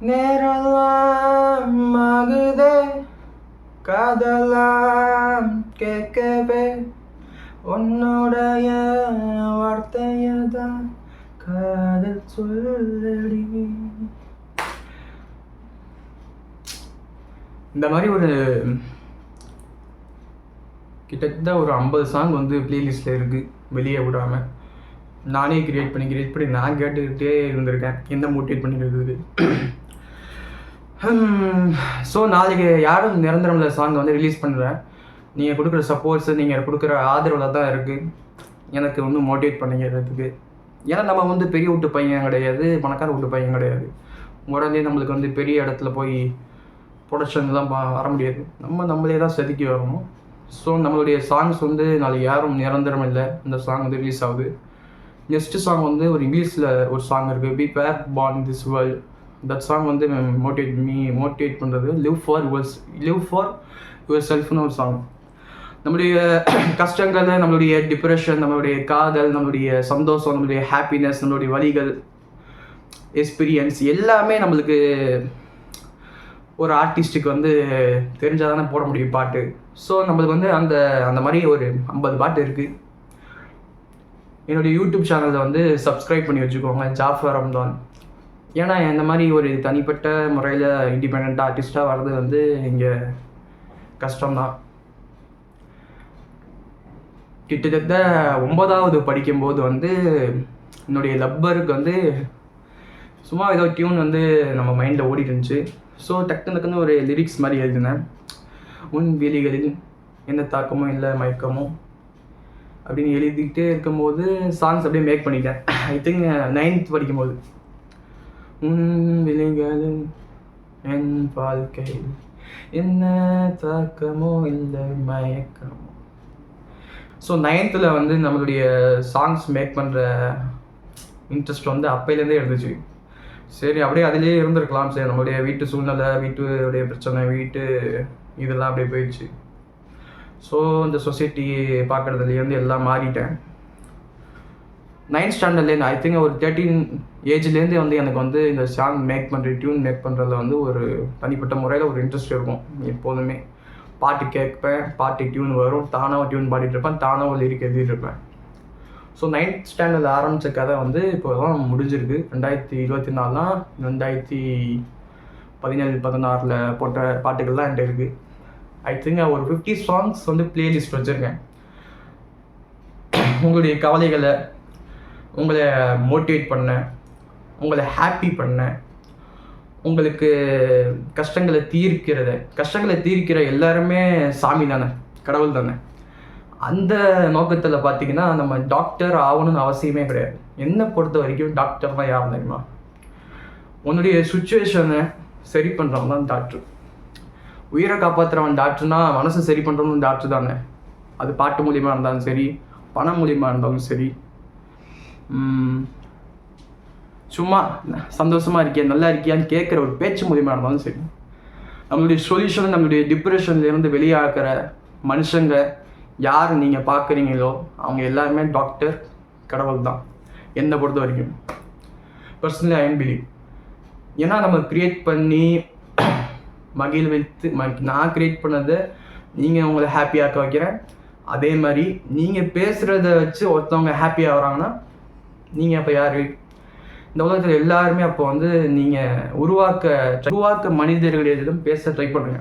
நேரெல்லாம் ஆகுதே காதலாம் கேட்கவே உன்னுடைய வார்த்தையதான் காதல் சொல்லடி. இந்த மாதிரி ஒரு கிட்டத்தட்ட ஒரு 50 சாங் வந்து பிளேலிஸ்ட்டில் இருக்குது வெளியே விடாமல். நானே கிரியேட் பண்ணி நான் கேட்டுக்கிட்டே இருந்திருக்கேன் என்ன மோட்டிவேட் பண்ணிக்கிறது. ஸோ நாளைக்கு யாரும் நிரந்தரமில்ல சாங் வந்து ரிலீஸ் பண்ணுறேன். நீங்கள் கொடுக்குற சப்போர்ட்ஸு, நீங்கள் கொடுக்குற ஆதரவில் தான் இருக்குது எனக்கு வந்து மோட்டிவேட் பண்ணிக்கிறதுக்கு. ஏன்னா நம்ம வந்து பெரிய வீட்டு பையன் கிடையாது, பணக்கார வீட்டு பையன் கிடையாது. உடனே நம்மளுக்கு வந்து பெரிய இடத்துல போய் ப்ரொடக்ஷன்லாம் வர முடியாது. நம்மளே தான் செதுக்கி வரணும். ஸோ நம்மளுடைய சாங்ஸ் வந்து நாளைக்கு யாரும் நிரந்தரம் இல்லை. அந்த சாங் வந்து ரிலீஸ் ஆகுது. நெக்ஸ்ட்டு சாங் வந்து ஒரு இங்கிலீஷில் ஒரு சாங் இருக்குது, we were born this world. That song வந்து மோட்டிவேட் பண்ணுறது லிவ் ஃபார் யுவர் செல்ஃப்னு ஒரு சாங். நம்மளுடைய கஷ்டங்கள், நம்மளுடைய டிப்ரெஷன், நம்மளுடைய காதல், நம்மளுடைய சந்தோஷம், நம்மளுடைய ஹாப்பினஸ், நம்மளுடைய வலிகள், எக்ஸ்பீரியன்ஸ் எல்லாமே நம்மளுக்கு ஒரு ஆர்டிஸ்ட்டுக்கு வந்து தெரிஞ்சால் தானே போட முடியும் பாட்டு. ஸோ நம்மளுக்கு வந்து அந்த மாதிரி ஒரு 50 பாட்டு இருக்குது. என்னுடைய யூடியூப் சேனலில் வந்து சப்ஸ்கிரைப் பண்ணி வச்சுக்கோங்க, ஜாஃபர் ரம்தான். ஏன்னா இந்த மாதிரி ஒரு தனிப்பட்ட முறையில் இண்டிபெண்ட் ஆர்டிஸ்ட்டாக வர்றது வந்து இங்கே கஷ்டம்தான். கிட்டத்தட்ட 9வது படிக்கும்போது வந்து என்னுடைய லப்பருக்கு வந்து சும்மா ஏதோ டியூன் வந்து நம்ம மைண்டில் ஓடிட்டு இருந்துச்சு. ஸோ டக்குன்னு ஒரு லிரிக்ஸ் மாதிரி எழுதினேன். உன் விழிகளில் எந்த தாக்கமும் இல்லை மயக்கமும் அப்படின்னு எழுதிக்கிட்டே இருக்கும்போது சாங்ஸ் அப்படியே மேக் பண்ணிட்டேன். ஐ திங்க் 9th படிக்கும்போது. உன் விழிகளில் என் வாழ்க்கையில் என்ன தாக்கமோ இல்லை மயக்கமோ. ஸோ 9th வந்து நம்மளுடைய சாங்ஸ் மேக் பண்ணுற இன்ட்ரெஸ்ட் வந்து அப்பையிலேருந்தே இருந்துச்சு. சரி அப்படியே அதிலே இருந்திருக்கலாம். சரி நம்மளுடைய வீட்டு சூழ்நிலை, வீட்டுடைய பிரச்சனை, இதெல்லாம் அப்படியே போயிடுச்சு. ஸோ இந்த சொசைட்டி பார்க்குறதுலேருந்து எல்லாம் மாறிட்டேன். 9th ஸ்டாண்டர்ட்லேருந்து ஐ திங்க் ஒரு 13 ஏஜ்லேருந்து வந்து எனக்கு வந்து இந்த சாங் மேக் பண்ணுறது, டியூன் மேக் பண்ணுறதுல வந்து ஒரு தனிப்பட்ட முறையில் ஒரு இன்ட்ரெஸ்ட் இருக்கும். எப்போதுமே பாட்டு கேட்பேன், பாட்டு டியூன் வரும், தானாக டியூன் பாடிட்டு இருப்பேன், தானாக லிரிக் எழுதிட்டு இருப்பேன். ஸோ 9th ஸ்டாண்டர்டில் ஆரம்பித்த கதை வந்து இப்போ தான் முடிஞ்சிருக்கு. 2024 2017-16 போட்ட பாட்டுகள்லாம் என்கிட்ட இருக்குது. ஐ திங்க் ஒரு 50 சாங்ஸ் வந்து பிளேலிஸ்ட் வச்சுருக்கேன். உங்களுடைய கவலைகளை, உங்களை மோட்டிவேட் பண்ண, உங்களை ஹாப்பி பண்ண, உங்களுக்கு கஷ்டங்களை தீர்க்கிற எல்லாருமே சாமி தானே, கடவுள் தானே. அந்த நோக்கத்தில் பார்த்தீங்கன்னா நம்ம டாக்டர் ஆகணும்னு அவசியமே கிடையாது. என்னை பொறுத்த வரைக்கும் டாக்டர்னால் யார் தெரியுமா? உன்னுடைய சுச்சுவேஷனை சரி பண்ணுறவன் தான் டாக்டர். உயிரை காப்பாற்றுறவன் டாக்டர்னா மனசை சரி பண்ணுறவன் டாக்டர் தானே. அது பாட்டு மூலியமாக இருந்தாலும் சரி, பணம் மூலியமாக இருந்தாலும் சரி, சும்மா சந்தோஷமாக இருக்கியா நல்லா இருக்கியான்னு கேட்குற ஒரு பேச்சு மூலியமாக இருந்தாலும் சரி, நம்மளுடைய சொல்யூஷன், நம்மளுடைய டிப்ரெஷன்லேருந்து வெளியாகிற மனுஷங்க யார் நீங்கள் பார்க்குறீங்களோ அவங்க எல்லாருமே டாக்டர், கடவுள் தான் என்னை பொறுத்த வரைக்கும். Personally I believe. ஏன்னா நம்ம க்ரியேட் பண்ணி மகிழ் வைத்து நான் க்ரியேட் பண்ணதை நீங்கள் உங்களை ஹாப்பியாக்க வைக்கிறேன். அதே மாதிரி நீங்கள் பேசுகிறத வச்சு ஒருத்தவங்க ஹாப்பியாக வராங்கன்னா நீங்கள் அப்போ யார்? இந்த உலகத்தில் எல்லாருமே அப்போ வந்து நீங்கள் உருவாக்க மனிதர்களிடம் பேச ட்ரை பண்ணுங்க.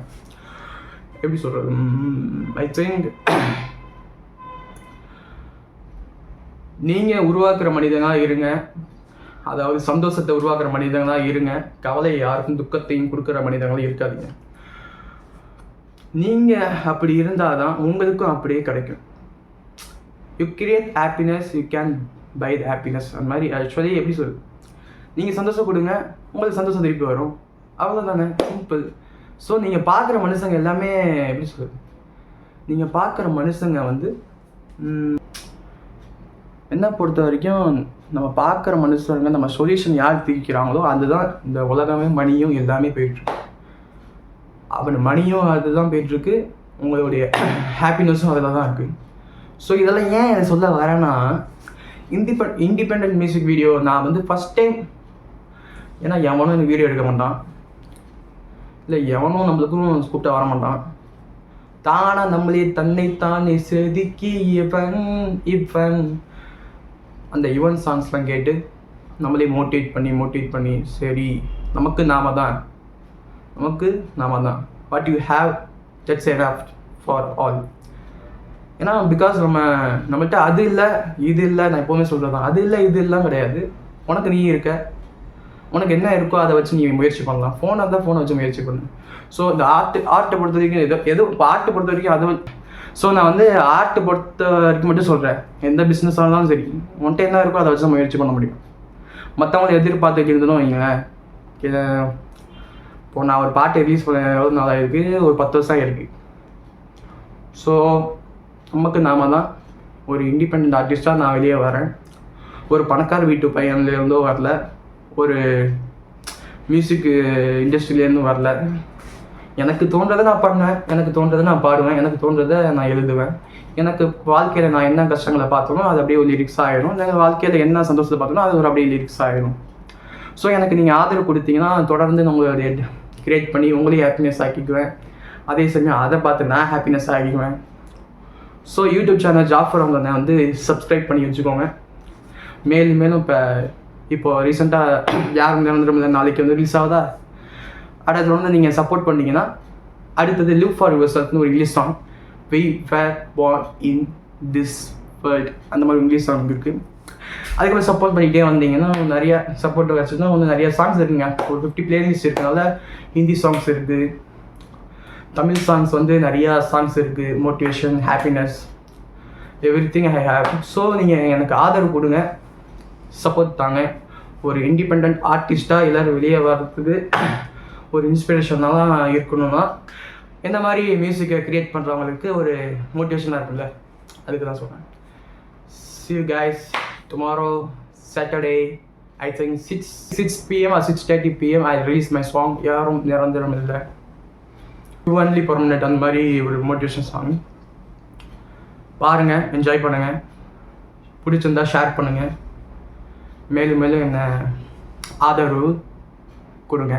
எப்படி சொல்கிறது? ஐ திங்க் நீங்கள் உருவாக்குற மனிதனாக இருங்க. அதாவது சந்தோஷத்தை உருவாக்குற மனிதங்களாக இருங்க. கவலை யாருக்கும் துக்கத்தையும் கொடுக்குற மனிதங்களும் இருக்காதீங்க. நீங்கள் அப்படி இருந்தால் தான் உங்களுக்கும் அப்படியே கிடைக்கும். You create happiness, you can buy the happiness. அந்த மாதிரி ஆக்சுவலி எப்படி சொல்லுது, நீங்கள் சந்தோஷம் கொடுங்க, உங்களுக்கு சந்தோஷம் திருப்பி வரும். அவ்வளோதானே, சிம்பிள். ஸோ நீங்கள் பார்க்குற மனுஷங்க எல்லாமே எப்படி சொல்லுது, நீங்கள் பார்க்குற மனுஷங்க வந்து என்ன பொறுத்த வரைக்கும் நம்ம பார்க்குற மனுஷங்க நம்ம சொல்யூஷன் யார் தீர்க்கிறாங்களோ அதுதான் இந்த உலகமே, மணியும் எல்லாமே போயிட்டுருக்கு. அவன் மணியும் அதுதான் போயிட்டுருக்கு, உங்களுடைய ஹாப்பினஸும் அதில் தான் இருக்குது. ஸோ இதெல்லாம் ஏன் அதை சொல்ல வரேன்னா, இண்டிபெண்ட் மியூசிக் வீடியோ நான் வந்து ஃபஸ்ட் டைம், ஏன்னா எவனும் இந்த வீடியோ எடுக்க மாட்டான், இல்லை எவனும் நம்மளுக்கும் கூப்பிட்டா வர மாட்டான். தானா நம்மளே தன்னைத்தானே செதுக்கி இவன் அந்த யுவன் சாங்ஸ்லாம் கேட்டு நம்மளே மோட்டிவேட் பண்ணி சரி நமக்கு நாம தான் what you have that's enough for all. ஏன்னா பிகாஸ் நம்மள்கிட்ட அது இல்லை இது இல்லை, நான் எப்போவுமே சொல்கிறது தான், அது இல்லை இது இல்லைலாம் கிடையாது. உனக்கு நீ இருக்க, உனக்கு என்ன இருக்கோ அதை வச்சு நீ முயற்சி பண்ணலாம். ஃபோனை இருந்தால் ஃபோனை வச்சு முயற்சி பண்ணு. ஸோ இந்த ஆர்ட்டை பொறுத்த வரைக்கும் இப்போ ஆர்ட்டை பொறுத்த வரைக்கும் அது ஸோ நான் வந்து ஆர்ட்டை பொறுத்த வரைக்கும் மட்டும் சொல்கிறேன், எந்த பிஸ்னஸ் ஆனாலும் சரி உன்ட்ட என்ன இருக்கோ அதை வச்சு தான் முயற்சி பண்ண முடியும். மற்றவங்களை எதிர்பார்த்து இருந்தனும் வைங்களேன். இப்போது நான் ஒரு பாட்டை ரிலீஸ் பண்ண எவ்வளோ நாளாக இருக்குது, ஒரு 10 வருஷம் இருக்குது. ஸோ நமக்கு நாம தான் ஒரு இண்டிபெண்ட் ஆர்டிஸ்ட்டாக நான் வெளியே வரேன். ஒரு பணக்கார வீட்டு பையன்லேருந்தோ வரல, ஒரு மியூசிக் இண்டஸ்ட்ரியிலேருந்தும் வரல. எனக்கு தோன்றதை நான் பண்ணுவேன், எனக்கு தோன்றதை நான் பாடுவேன், எனக்கு தோன்றதை நான் எழுதுவேன். எனக்கு வாழ்க்கையில் நான் என்ன கஷ்டங்களை பார்த்தோனோ அது அப்படியே ஒரு லிரிக்ஸ் ஆகிடும். எனக்கு வாழ்க்கையில் என்ன சந்தோஷத்தை பார்த்தோனோ அது ஒரு அப்படியே லிரிக்ஸ் ஆகிடும். ஸோ எனக்கு நீங்கள் ஆதரவு கொடுத்தீங்கன்னா தொடர்ந்து நம்மளுடைய கிரியேட் பண்ணி உங்களையும் ஹாப்பினஸ் ஆக்கிக்குவேன். அதே சமயம் அதை பார்த்து நான் ஹாப்பினஸ் ஆகிக்குவேன். ஸோ யூடியூப் சேனல் ஜாஃபர் அவங்க வந்து சப்ஸ்கிரைப் பண்ணி வச்சுக்கோங்க. மேலும் இப்போது ரீசெண்டாக யாரும் நிரந்தரமில்லை நாளைக்கு வந்து ரிலீஸ் ஆகுதா, அடுத்தது வந்து நீங்கள் சப்போர்ட் பண்ணிங்கன்னா அடுத்தது லிவ் ஃபார் யுவர் செல்ஃப்னு ஒரு English song, we were born in this world அந்த மாதிரி இங்கிலீஷ் சாங் இருக்குது. அதுக்கப்புறம் சப்போர்ட் பண்ணிகிட்டே வந்தீங்கன்னா நிறைய சப்போர்ட் வச்சுன்னா ஒன்று நிறைய சாங்ஸ் இருக்குங்க. ஒரு 50 பிளேலிஸ்ட் இருக்கனால ஹிந்தி சாங்ஸ் இருக்குது, தமிழ் சாங்ஸ் வந்து நிறையா சாங்ஸ் இருக்குது, motivation, happiness, everything I have. So நீங்கள் எனக்கு ஆதரவு கொடுங்க, சப்போர்ட் தாங்க. ஒரு இண்டிபெண்ட் ஆர்டிஸ்ட்டாக எல்லோரும் வெளியே வர்றதுக்கு ஒரு இன்ஸ்பிரேஷனாக இருக்கணும்னா இந்த மாதிரி மியூசிக்கை க்ரியேட் பண்ணுறவங்களுக்கு ஒரு மோட்டிவேஷனாக இருக்குல்ல, அதுக்கு தான் சொல்கிறேன். See you guys tomorrow Saturday I think 6 PM or 6:30 PM I release my song யாரும் நிரந்தரம் இல்லை, only permanent அந்த மாதிரி ஒரு மோட்டிவேஷன் சாங். பாருங்கள், என்ஜாய் பண்ணுங்கள், பிடிச்சிருந்தா ஷேர் பண்ணுங்கள், மேலும் என்ன ஆதரவு கொடுங்க.